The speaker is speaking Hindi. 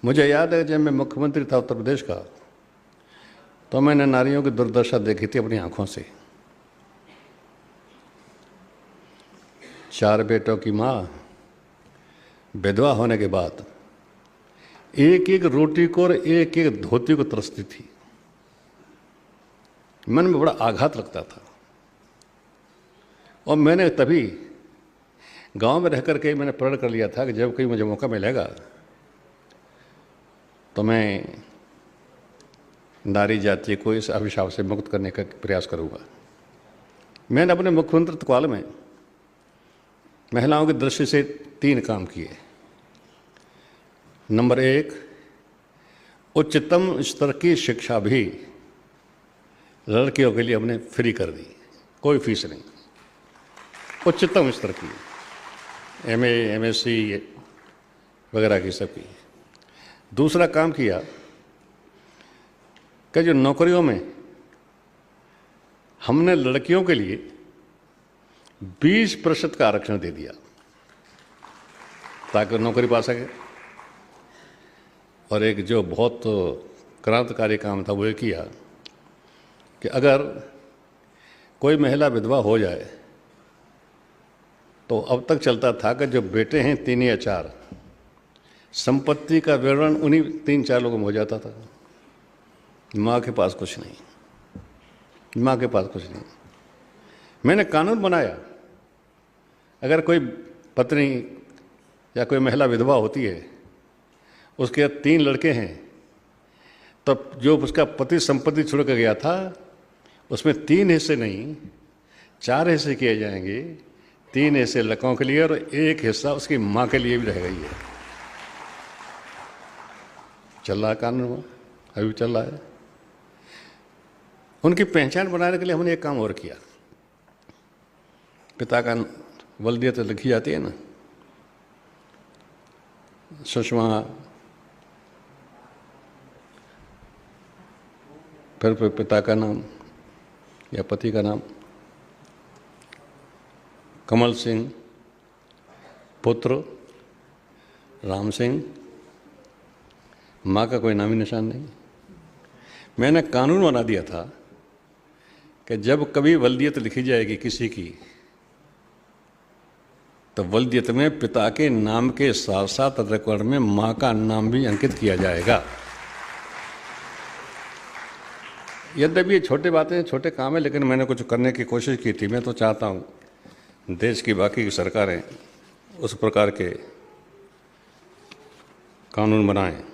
मुझे याद है जब मैं मुख्यमंत्री था उत्तर प्रदेश का, तो मैंने नारियों की दुर्दशा देखी थी अपनी आंखों से। 4 बेटों की माँ विधवा होने के बाद एक एक रोटी को और एक एक धोती को तरसती थी। मन में बड़ा आघात लगता था। और मैंने तभी गांव में रह करके मैंने प्रण कर लिया था कि जब कहीं मुझे मौका मिलेगा तो मैं नारी जाति को इस अभिशाप से मुक्त करने का प्रयास करूंगा। मैंने अपने मुख्यमंत्री काल में महिलाओं की दृष्टि से 3 काम किए। नंबर 1, उच्चतम स्तर की शिक्षा भी लड़कियों के लिए हमने फ्री कर दी, कोई फीस नहीं, उच्चतम स्तर की, MA MSc वगैरह की सबकी। दूसरा काम किया कि जो नौकरियों में हमने लड़कियों के लिए 20% का आरक्षण दे दिया ताकि नौकरी पा सके। और एक जो बहुत क्रांतिकारी काम था वो ये किया कि अगर कोई महिला विधवा हो जाए तो अब तक चलता था कि जो बेटे हैं 3 या 4, संपत्ति का विवरण उन्हीं 3-4 लोगों में हो जाता था। माँ के पास कुछ नहीं, माँ के पास कुछ नहीं। मैंने कानून बनाया, अगर कोई पत्नी या कोई महिला विधवा होती है, उसके 3 लड़के हैं, तब जो उसका पति संपत्ति छोड़ कर गया था उसमें 3 हिस्से नहीं 4 हिस्से किए जाएंगे। 3 हिस्से लड़कों के लिए और 1 हिस्सा उसकी माँ के लिए भी रहेगा। ये चल रहा है कानून, अभी चल रहा है। उनकी पहचान बनाने के लिए हमने एक काम और किया। पिता का वल्दियत लिखी जाती है ना, सुषमा, फिर पिता का नाम या पति का नाम, कमल सिंह, पुत्र राम सिंह, माँ का कोई नामी निशान नहीं। मैंने कानून बना दिया था कि जब कभी वल्दियत लिखी जाएगी किसी की, तो वल्दियत में पिता के नाम के साथ साथ रिकॉर्ड में माँ का नाम भी अंकित किया जाएगा। यद्यपि ये छोटी बातें, छोटे काम है, लेकिन मैंने कुछ करने की कोशिश की थी। मैं तो चाहता हूँ देश की बाकी की सरकारें उस प्रकार के कानून बनाएं